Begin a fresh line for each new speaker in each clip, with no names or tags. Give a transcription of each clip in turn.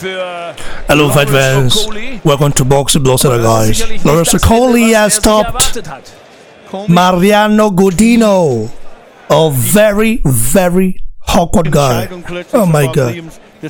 Hello fight fans, welcome to Boxing Blows, guys. Okolie has stopped Mariano Gudino, a very awkward guy. Oh my god. In the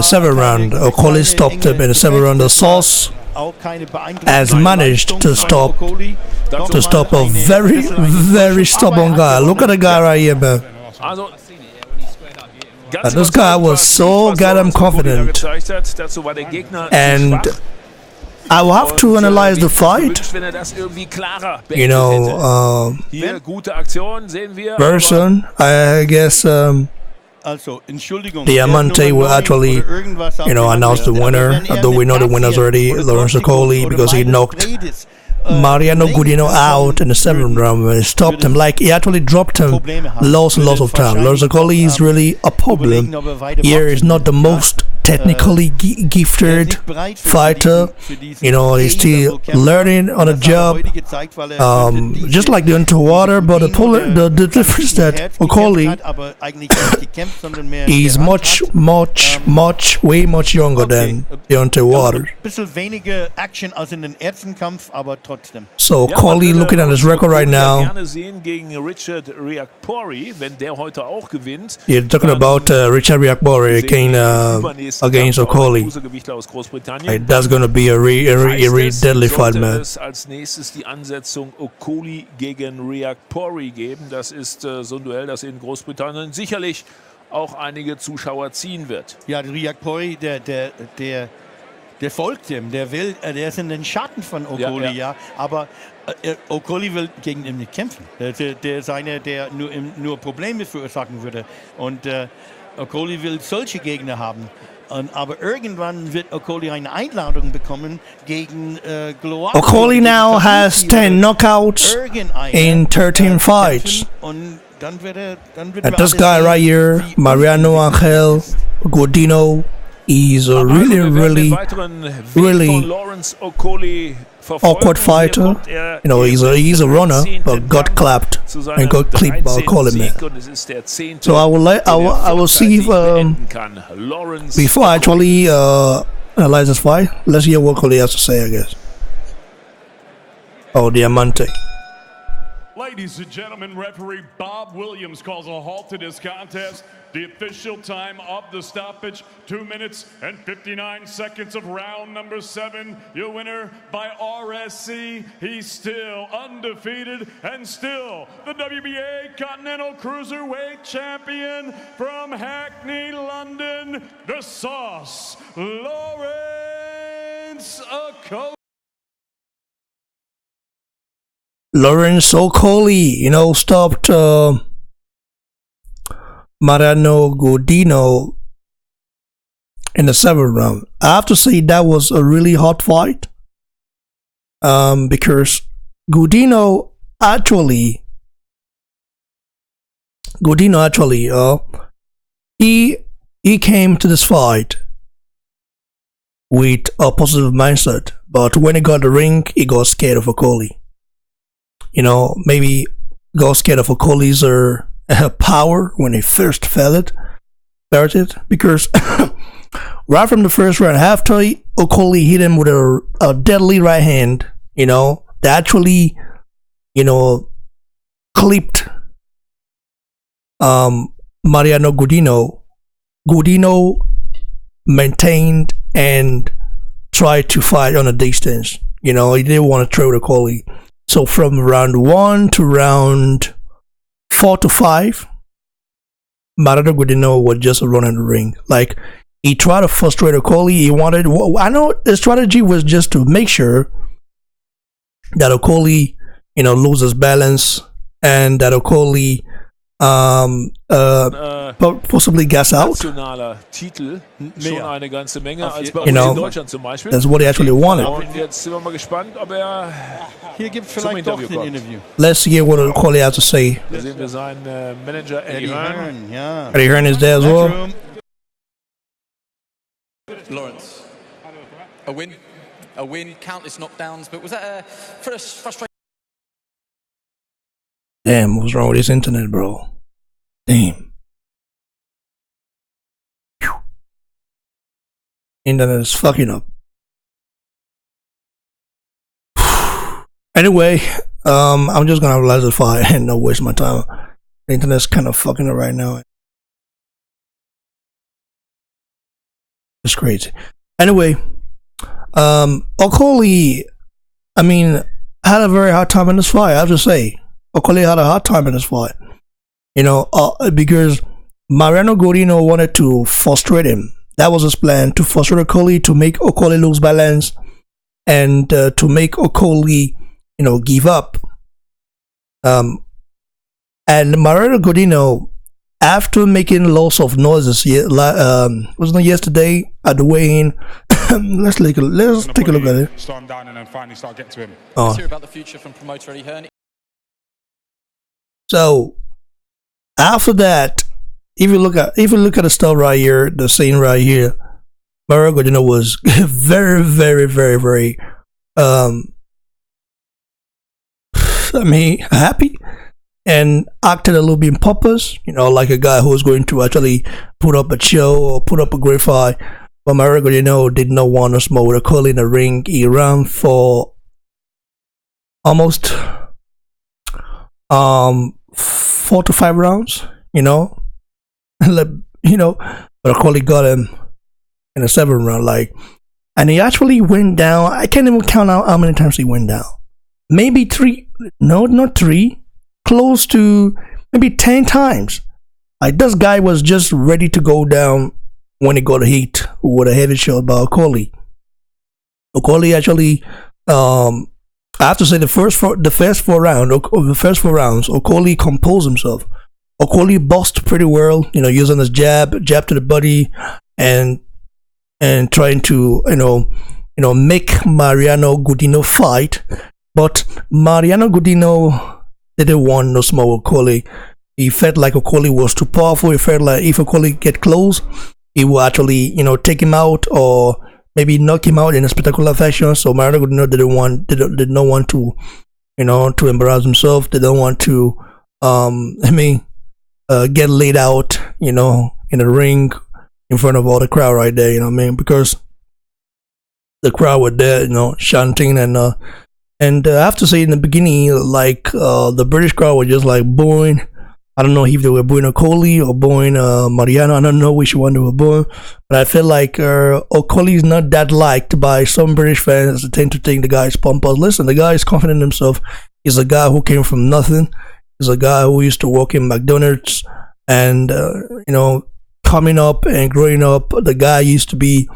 7th round, Okolie stopped him in the 7th round. The Sauce has managed to stop a very stubborn guy. Look at the guy right here, man. And this guy was so goddamn confident, and I will have to analyze the fight. You know, very soon, I guess. Diamante will actually, you know, announce the winner. Although we know the winner's already, Okolie, because he knocked Mariano Gudino out in the 7th round when he stopped him. Like, he actually dropped him lots of time. Okolie is really a problem. Here is not the most technically gifted fighter. You know, he's still learning on a job, just like the underwater. But the difference that Okolie is way much younger than the underwater. So Okolie, looking at his record right now, you're talking about Richard Riakporhe against Okolie. That's going to be a really deadly fight, man.
Als nächstes die Ansetzung Okolie gegen Riakporhe geben. Das ist so ein Duell, das in Großbritannien sicherlich auch einige Zuschauer ziehen wird.
Ja, Riakporhe, der folgt ihm, der ist in den Schatten von Okolie, ja. Aber Okolie will gegen ihn nicht kämpfen. Der ist einer, der nur Probleme verursachen würde. Und Okolie will solche Gegner haben. Aber irgendwann wird Okolie eine Einladung bekommen gegen Gloire.
Okolie now has 10 knockouts in 13 fights. And this guy right here, Mariano Gudino, is a really awkward fighter. You know, he's a runner, but got clapped and got clipped by Okolie, man. So I will see if before I actually analyze this fight, let's hear what Okolie has to say, I guess. Oh, Diamante.
Ladies and gentlemen, referee Bob Williams calls a halt to this contest. The official time of the stoppage, 2 minutes and 59 seconds of round number 7. Your winner by RSC. He's still undefeated and still the WBA Continental Cruiserweight Champion from Hackney, London, the Sauce, Lawrence Okolie.
Lawrence Okolie, you know, stopped Mariano Gudino in the 7th round. I have to say that was a really hot fight, because Gudino actually he came to this fight with a positive mindset, but when he got the ring, he got scared of Okolie. You know, maybe got scared of Okolie's power when he first started, because right from the 1st round, after Okolie hit him with a deadly right hand, you know, that actually, you know, clipped Mariano Gudino. Gudino maintained and tried to fight on a distance. You know, he didn't want to throw Okolie. So from round 1 to round 4 to 5, Mariano Gudino was just running the ring. Like, he tried to frustrate Okolie. I know the strategy was just to make sure that Okolie, you know, loses balance, and that Okolie possibly gas out. You know, that's what he actually wanted. Let's hear what Okolie has to say. Eddie Hearn is there as well.
Lawrence, a win, countless knockdowns, but was that a frustrating?
Damn, what's wrong with this internet, bro? Damn. Internet is fucking up. Anyway, I'm just gonna have Lazify and not waste my time. The internet's kind of fucking up right now. It's crazy. Anyway, Okolie, I mean, had a very hard time in this fight. I have to say, Okolie had a hard time in this fight. You know, because Mariano Godino wanted to frustrate him. That was his plan, to frustrate Okolie, to make Okolie lose balance, and to make Okolie, you know, give up. And Mariano Godino, after making lots of noises, wasn't it yesterday at the weigh-in? let's take a look at it.
Slow him down and then finally start getting to him.
Let's hear about the future from promoter Eddie Hearn.
So after that, if you look at the stuff right here, the scene right here, Mariano Godino was very, very, very, very, I mean, happy, and acted a little bit pompous, you know, like a guy who was going to actually put up a show or put up a great fight. But Mariano Godino did not want to smoke with Okolie in the ring. He ran for almost 4 to 5 rounds, you know. You know, but Okolie got him in the 7th round, like, and he actually went down. I can't even count out how many times he went down. Maybe 3, no, not 3, close to maybe 10 times. Like, this guy was just ready to go down when he got hit with a heavy shot by Okolie. Okolie actually, I have to say, the first 4 rounds, Okolie composed himself. Okolie boxed pretty well, you know, using his jab to the body, and trying to, you know, make Mariano Godino fight. But Mariano Godino didn't want no small Okolie. He felt like Okolie was too powerful. He felt like if Okolie get close, he will actually, you know, take him out or maybe knock him out in a spectacular fashion. So Mariano Godino did not want to, you know, to embarrass himself. They don't want to, get laid out, you know, in the ring in front of all the crowd right there, you know what I mean? Because the crowd were there, you know, chanting, and I have to say in the beginning, like, the British crowd were just like booing. I don't know if they were booing Okolie or booing Mariano. I don't know which one they were booing, but I feel like Okolie is not that liked by some British fans. They tend to think the guy is pompous. Listen, the guy is confident in himself. He's a guy who came from nothing. He's a guy who used to work in McDonald's, and you know, coming up and growing up, the guy used to be,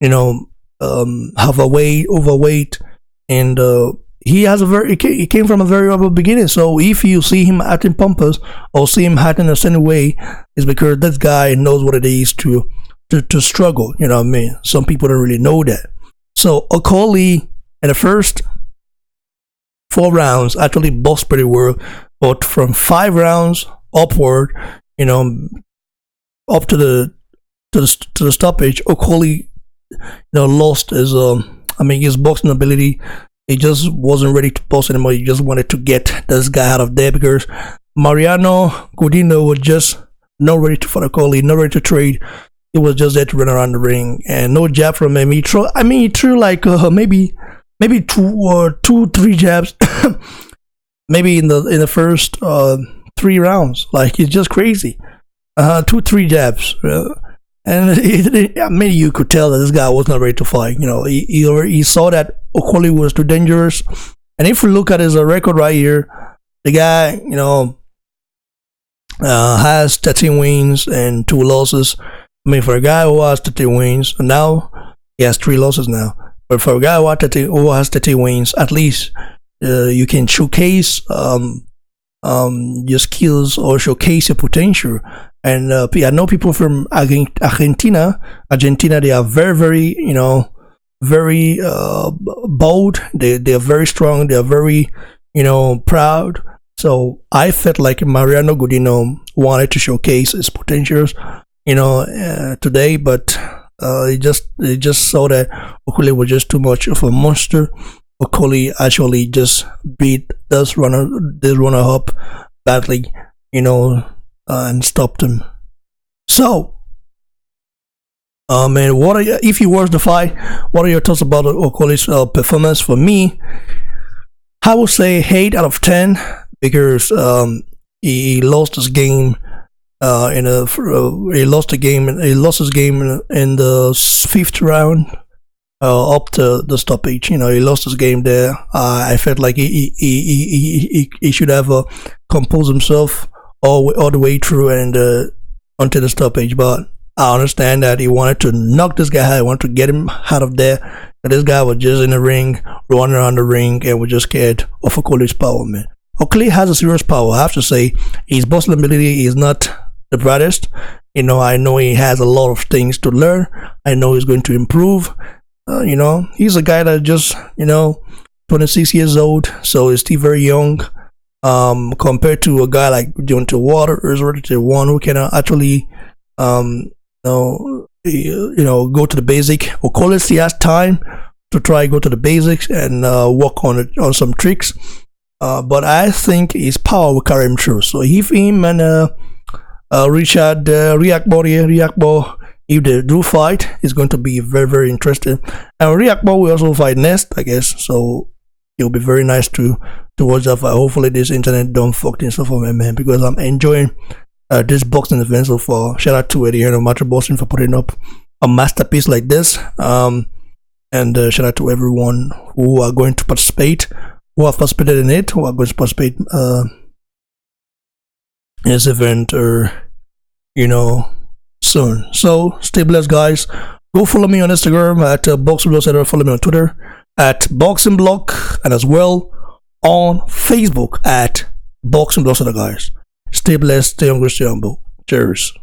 you know, overweight, and he came from a very humble beginning. So if you see him acting pompous or see him acting a certain way, it's because this guy knows what it is to struggle. You know what I mean? Some people don't really know that. So Okolie in the first 4 rounds actually boxed pretty well, but from 5 rounds upward, you know, up to the stoppage, Okolie, you know, lost his his boxing ability. He just wasn't ready to box anymore. He just wanted to get this guy out of there, because Mariano Godino was just not ready to fight Okolie, not ready to trade. He was just there to run around the ring, and no jab from him. He threw like maybe 2-3 jabs, maybe in the first 3 rounds. Like, it's just crazy. 2-3 jabs, and maybe you could tell that this guy was not ready to fight. You know, he saw that Okolie was too dangerous. And if we look at his record right here, the guy, you know, has 13 wins and 2 losses. I mean, for a guy who has 13 wins, and now he has 3 losses now. But for a guy who has 13 wins, at least you can showcase your skills or showcase your potential. And I know people from Argentina. They are very, very, you know, very bold. They are very strong. They are very, you know, proud. So I felt like Mariano Godino wanted to showcase his potentials, you know, today, but he just saw that Okolie was just too much of a monster. Okolie actually just beat this runner up badly, you know, and stopped him. So And what are if you watch the fight, what are your thoughts about Okolie's performance? For me, I would say 8 out of 10 because he lost his game he lost his game in the 5th round up to the stoppage. He lost his game there. I felt like he should have composed himself all the way through and until the stoppage, but I understand that he wanted to knock this guy out. He wanted to get him out of there. But this guy was just in the ring, running around the ring, and was just scared of Okolie's power, man. Okolie has a serious power, I have to say. His boxing ability is not the brightest. I know he has a lot of things to learn. I know he's going to improve. He's a guy that just, 26 years old, so he's still very young. Compared to a guy like Deontay Wilder, who's already the one who can actually go to the basic. Okolie still has time to try go to the basics and work on some tricks. But I think his power will carry him through. So if him and Richard Riakbo, if they do fight, it's going to be very, very interesting. And Riakbo will also fight next, I guess. So it'll be very nice to watch that fight. Hopefully this internet don't fuck things up for me, man, because I'm enjoying this boxing event so far. Shout out to Eddie and Macho Boxing for putting up a masterpiece like this. And shout out to everyone who are going to participate, who have participated in it, who are going to participate in this event, soon. So stay blessed, guys. Go follow me on Instagram at Boxing Blog Center. Follow me on Twitter at Boxing Blog, and as well on Facebook at Boxing Blog Center, guys. Stay blessed, stay hungry, stay humble. Cheers.